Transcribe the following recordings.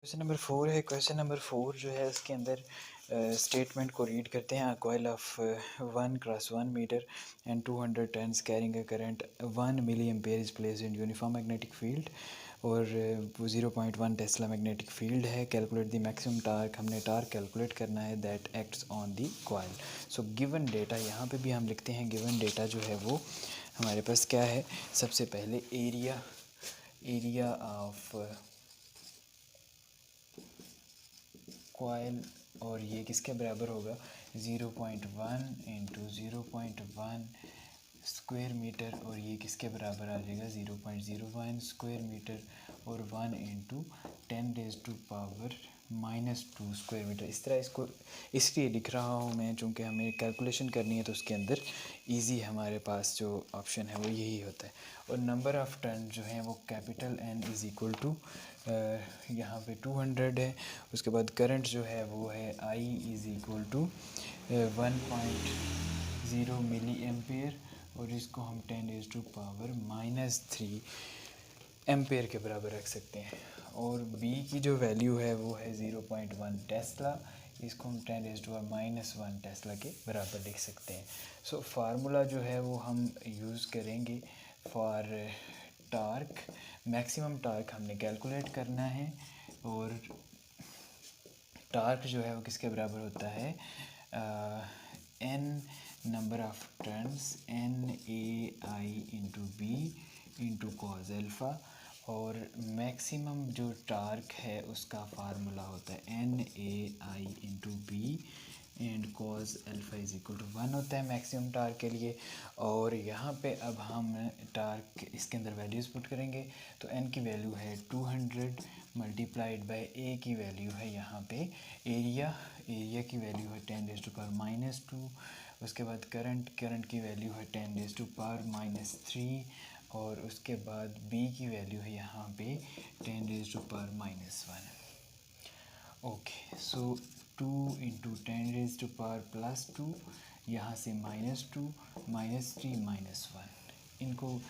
Question number 4 है। Question number 4 जो है उसके अंदर स्टेटमेंट को रीड करते हैं। Coil of 1x1 metre and 200 turns carrying a current 1 milli ampere is placed in uniform magnetic field और वो 0.1 टेस्ला मैग्नेटिक फील्ड है। कैलकुलेट द मैक्सिमम टार्क, हमने टार्क कैलकुलेट करना है that acts on the coil. So given data, यहाँ पे भी हम लिखते हैं गिवन डेटा जो है वो हमारे पास क्या है। सबसे पहले एरिया ऑफ कॉइल और ये किसके बराबर होगा 0.1 इंटू 0.1 स्क्वायर मीटर और ये किसके बराबर आ जाएगा 0.01 स्क्वायर मीटर और 1 इंटू 10⁻⁻² स्क्वायर मीटर। इस तरह इसको इसलिए लिख रहा हूँ मैं चूँकि हमें कैलकुलेशन करनी है तो उसके अंदर इजी हमारे पास जो ऑप्शन है वो यही होता है। और नंबर ऑफ़ टर्न जो है वो capital N is equal to यहाँ पे 200 है। उसके बाद करंट जो है वो है I is equal to 1.0 milli ampere और इसको हम 10⁻³ एम्पेयर के बराबर रख सकते हैं। और B की जो वैल्यू है वो है 0.1 टेस्ला, इसको हम 10⁻⁻1 टेस्ला के बराबर लिख सकते हैं। सो फार्मूला जो है वो हम यूज़ करेंगे फॉर टार्क। मैक्सिमम टार्क हमने कैलकुलेट करना है और टार्क जो है वो किसके बराबर होता है n number of turns NAI into B into cos alpha. और मैक्सिमम जो टार्क है उसका फार्मूला होता है NAI into B and cos alpha is equal to 1 होता है मैक्सिमम टार्क के लिए। और यहाँ पे अब हम टार्क इसके अंदर वैल्यूज़ पुट करेंगे तो n की वैल्यू है 200 मल्टीप्लाइड बाय a की वैल्यू है यहाँ पे एरिया की वैल्यू है 10⁻⁻²। उसके बाद करंट की वैल्यू है 10⁻⁻³ और उसके बाद b की वैल्यू है यहाँ पे 10⁻⁻1। ओके, सो 2 इंटू 10⁻+2 यहाँ से -2 -3 -1 इनको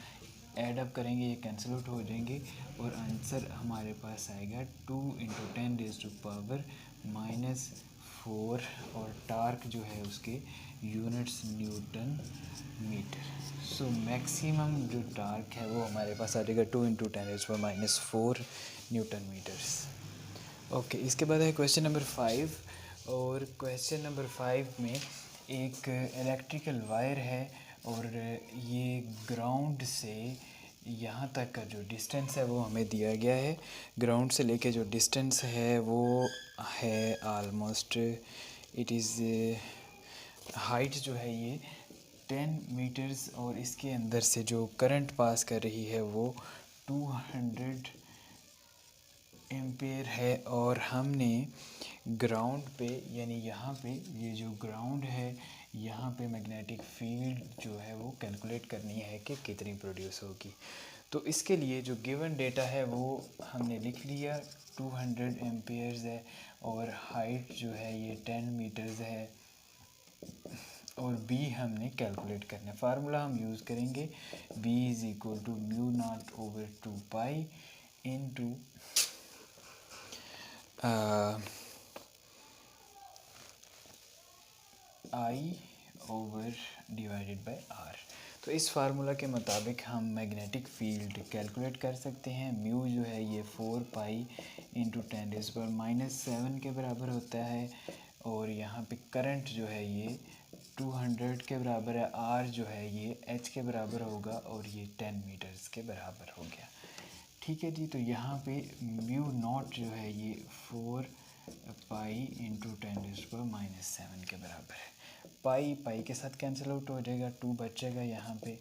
ऐड अप करेंगे, ये कैंसिल आउट हो जाएंगे और आंसर हमारे पास आएगा 2 इंटू 10⁻⁻4 और टार्क जो है उसके units newton metre. So maximum जो टार्क है वो हमारे पास आ जाएगा 2 इंटू 10⁻⁻4 न्यूटन मीटर्स। ओके, इसके बाद है क्वेश्चन नंबर 5 और क्वेश्चन नंबर 5 में एक इलेक्ट्रिकल वायर है और ये ग्राउंड से यहाँ तक का जो डिस्टेंस है वो हमें दिया गया है। ग्राउंड से लेके जो डिस्टेंस है वो है ऑलमोस्ट इट इज़ हाइट जो है ये 10 मीटर्स और इसके अंदर से जो करंट पास कर रही है वो 200 एम्पेयर है। और हमने ग्राउंड पे यानी यहाँ पे ये जो ग्राउंड है यहाँ पे मैग्नेटिक फील्ड जो है वो कैलकुलेट करनी है कि कितनी प्रोड्यूस होगी। तो इसके लिए जो गिवन डेटा है वो हमने लिख लिया 200 एम्पेयर्स है और हाइट जो है ये 10 मीटर्स है और b हमने कैलकुलेट करना है। फार्मूला हम यूज़ करेंगे b is equal to μ0/2π into I over divided by r। तो इस फार्मूला के मुताबिक हम मैग्नेटिक फील्ड कैलकुलेट कर सकते हैं। म्यू जो है ये 4π इंटू 10⁻⁻7 के बराबर होता है और यहाँ पे करंट जो है ये 200 के बराबर है। r जो है ये h के बराबर होगा और ये 10 मीटर्स के बराबर हो गया। ठीक है जी, तो यहाँ पे μ0 जो है ये 4π इंटू 10⁻⁻7 के बराबर है। पाई के साथ कैंसिल आउट हो जाएगा, 2 बचेगा यहाँ पे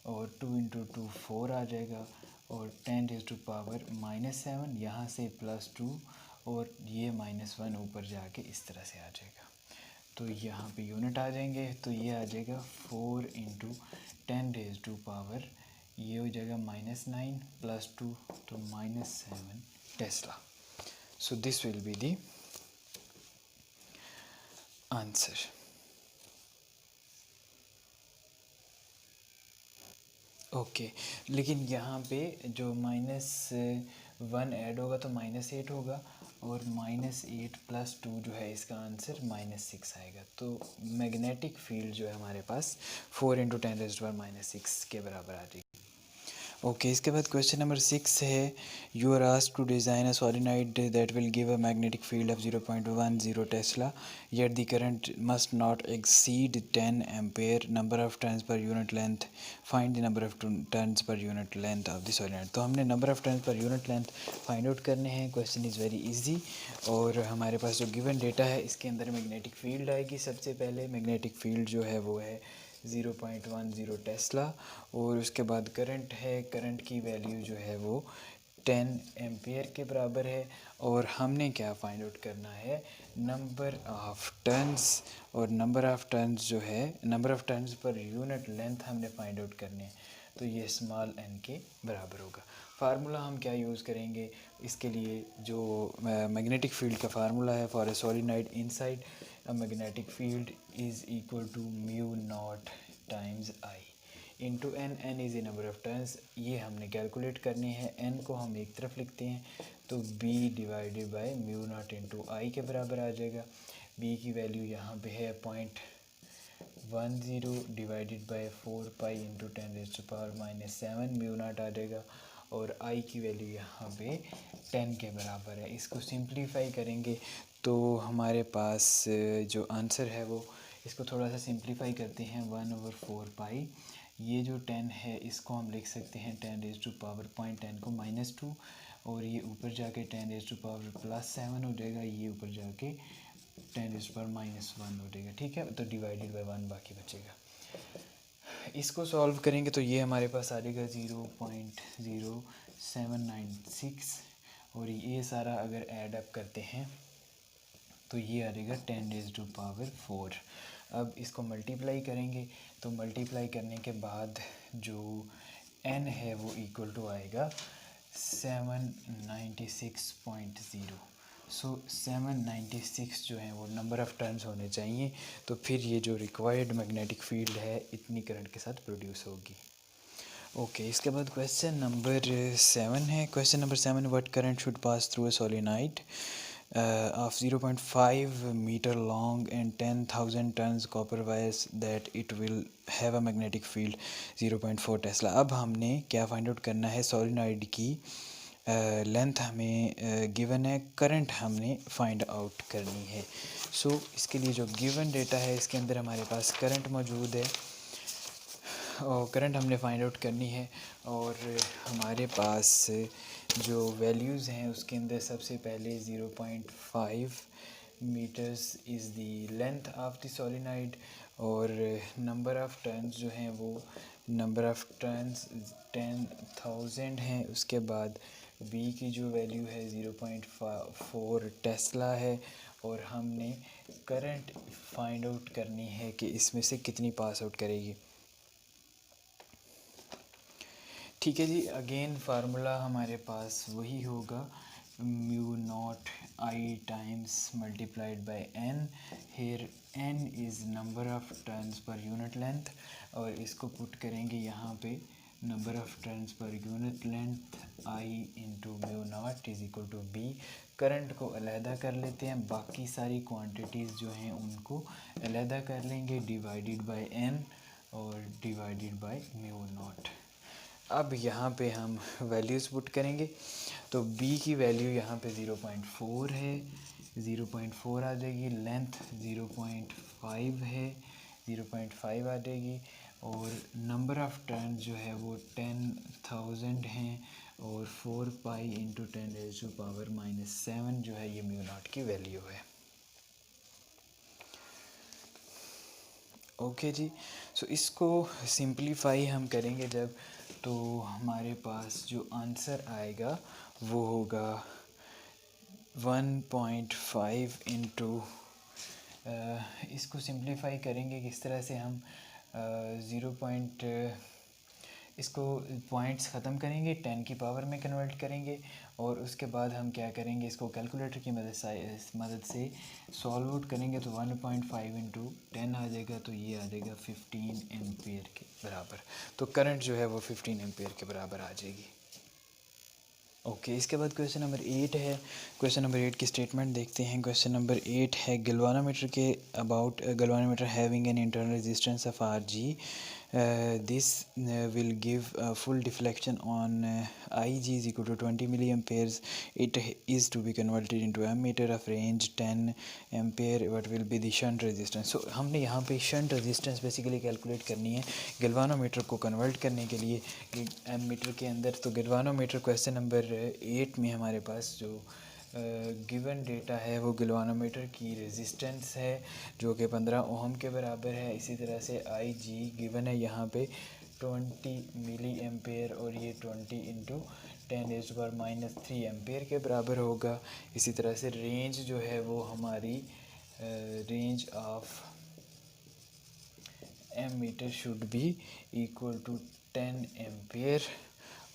और 2 इंटू 2 4 आ जाएगा और 10⁻⁻7 यहाँ से +2 और ये -1 ऊपर जाके इस तरह से आ जाएगा। तो यहाँ पे यूनिट आ जाएंगे तो ये आ जाएगा 4 इंटू 10⁻⁻, ये हो जाएगा -9 +2 तो -7 Tesla. So this will be the answer. Okay, लेकिन यहाँ पे जो -1 ऐड होगा तो -8 होगा और -8 + 2 जो है इसका आंसर -6 आएगा। तो मैग्नेटिक फील्ड जो है हमारे पास 4 × 10⁻⁻6 के बराबर आ जाएगी। ओके, इसके बाद क्वेश्चन नंबर 6 है, you are asked to design a solenoid that will give a magnetic field of 0.10 tesla yet the current must not exceed 10 ampere, number of turns per unit length, find the number of turns per unit length of the solenoid. तो हमने number of turns per unit length find out करने हैं। Question is very easy और हमारे पास जो given data है इसके अंदर मैग्नेटिक फील्ड आएगी। सबसे पहले मैग्नेटिक फील्ड जो है वो है 0.10 टेस्ला और उसके बाद करंट है, करंट की वैल्यू जो है वो 10 एम्पियर के बराबर है। और हमने क्या फाइंड आउट करना है, नंबर ऑफ टर्न्स, और नंबर ऑफ टर्न्स जो है number of turns per unit length हमने फाइंड आउट करने हैं। तो ये स्मॉल n के बराबर होगा। फार्मूला हम क्या यूज़ करेंगे इसके लिए, जो मैग्नेटिक फील्ड का फार्मूला है, for a solenoid inside a magnetic field is equal to mu naught times I into n। n is the number of turns। ये हमने कैलकुलेट करनी है। n को हम एक तरफ लिखते हैं तो b divided by mu naught into I के बराबर आ जाएगा। b की वैल्यू यहाँ पे है 0.10 divided by 4 pi into 10⁻⁻7 mu naught आ जाएगा। और I की वैल्यू यहाँ पे 10 के बराबर है। इसको सिंप्लीफाई करेंगे तो हमारे पास जो आंसर है वो, इसको थोड़ा सा सिंप्लीफाई करते हैं, 1/4 पाई। ये जो 10 है इसको हम लिख सकते हैं 10⁻⁻10 को -2, और ये ऊपर जाके 10⁻+7 हो जाएगा, ये ऊपर जाके 10⁻⁻1 हो जाएगा। ठीक है, तो डिवाइडेड बाय 1 बाकी बचेगा। इसको सॉल्व करेंगे तो ये हमारे पास आ जाएगा 0.0796, और ये सारा अगर ऐड अप करते हैं तो ये आ जाएगा 10⁻⁴। अब इसको मल्टीप्लाई करेंगे तो मल्टीप्लाई करने के बाद जो n है वो इक्वल टू आएगा 796.0। सो 796 जो है वो नंबर ऑफ़ टर्न्स होने चाहिए, तो फिर ये जो रिक्वायर्ड मैग्नेटिक फील्ड है इतनी करंट के साथ प्रोड्यूस होगी। ओके, इसके बाद क्वेश्चन नंबर 7 है। Question number 7, what current should pass through a solenoid of 0.5 meter long and 10,000 tons copper wires that it will have a magnetic field 0.4 Tesla. अब हमने क्या फाइंड आउट करना है, सोलेनोइड की लेंथ हमें गिवन है, current हमने फाइंड आउट करनी है। सो इसके लिए जो गिवन डेटा है इसके अंदर हमारे पास करंट मौजूद है और करंट हमने फाइंड आउट करनी है। और हमारे पास जो वैल्यूज़ हैं उसके अंदर सबसे पहले 0.5 metres is the length of the solenoid, और नंबर ऑफ़ टर्न्स जो हैं वो नंबर ऑफ़ टर्न्स 10,000 हैं। उसके बाद b की जो वैल्यू है 0.4 टेस्ला है, और हमने करंट फाइंड आउट करनी है कि इसमें से कितनी पास आउट करेगी। ठीक है जी, अगेन फार्मूला हमारे पास वही होगा, mu naught I times multiplied by n। Here n is number of turns per unit length, और इसको पुट करेंगे यहाँ पे number of turns per unit length i into mu naught is equal to b। Current को अलहदा कर लेते हैं, बाकी सारी क्वांटिटीज़ जो हैं उनको अलहदा कर लेंगे, डिवाइडेड बाय n और डिवाइडेड बाय म्यू नॉट। अब यहाँ पे हम वैल्यूज़ पुट करेंगे तो b की वैल्यू यहाँ पे 0.4 है, 0.4 आ जाएगी। लेंथ 0.5 है, 0.5 आ जाएगी। और नंबर ऑफ़ टर्न जो है वो 10,000 हैं, और 4 पाई इंटू 10⁻⁻7 जो है ये म्यू नॉट की वैल्यू है। ओके जी, सो इसको सिंप्लीफाई हम करेंगे जब, तो हमारे पास जो आंसर आएगा वो होगा 1.5 इंटू, इसको सिंप्लीफाई करेंगे किस तरह से, हम 0. इसको पॉइंट्स ख़त्म करेंगे, 10 की पावर में कन्वर्ट करेंगे, और उसके बाद हम क्या करेंगे, इसको कैलकुलेटर की मदद से सॉल्व आउट करेंगे तो 1.5 इंटू 10 आ जाएगा, तो ये आ जाएगा 15 एम्पियर के बराबर। तो करंट जो है वो 15 एम्पियर के बराबर आ जाएगी। ओके इसके बाद क्वेश्चन नंबर 8 है। क्वेश्चन नंबर 8 की स्टेटमेंट देखते हैं। क्वेश्चन नंबर 8 है गैल्वानोमीटर के about galvanometer having an internal resistance of R G this will give full deflection on Ig is equal to 20 milliamperes. It is to be converted into ammeter of range 10 ampere. What will be the shunt resistance? So हमने यहाँ पे shunt resistance basically calculate करनी है galvanometer को convert करने के लिए ammeter के अंदर। तो गैल्वानोमीटर क्वेश्चन नंबर 8 में हमारे पास जो गिवन डेटा है वो गैल्वानोमीटर की रेजिस्टेंस है जो कि 15 ओहम के बराबर है। इसी तरह से आई जी गिवन है यहाँ पे 20 मिली एम्पेयर और ये 20 इंटू 10⁻³ एम्पेयर के बराबर होगा। इसी तरह से रेंज जो है वो हमारी range of ammeter should be equal to 10 ampere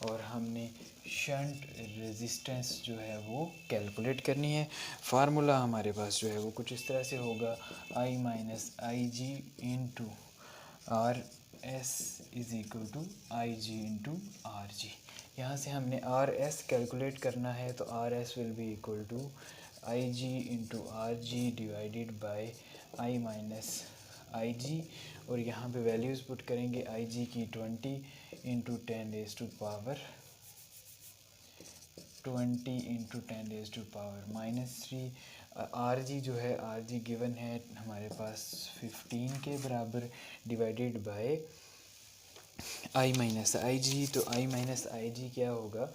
और हमने शंट रेजिस्टेंस जो है वो कैलकुलेट करनी है। फार्मूला हमारे पास जो है वो कुछ इस तरह से होगा I minus I G into R S is equal to I G into R G. यहाँ से हमने आर एस कैलकुलेट करना है तो R S will be equal to I G into R G divided by I minus I G और यहाँ पे values put करेंगे आई जी की 20 इंटू 10⁻³ 20 इंटू 10⁻³ आर जी जो है आर जी गिवन है हमारे पास 15 के बराबर divided by I minus I जी। तो आई माइनस आई जी क्या होगा,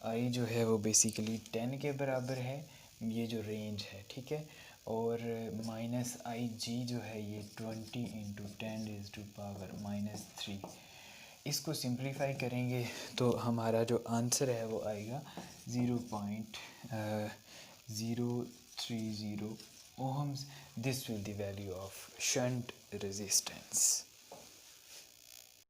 आई जो है वो बेसिकली 10 के बराबर है, ये जो रेंज है ठीक है, और माइनस आई जी जो है ये 20 इंटू 10⁻³ इसको सिंप्लीफाई करेंगे तो हमारा जो आंसर है वो आएगा 0.030 ohms. This will the value of shunt resistance.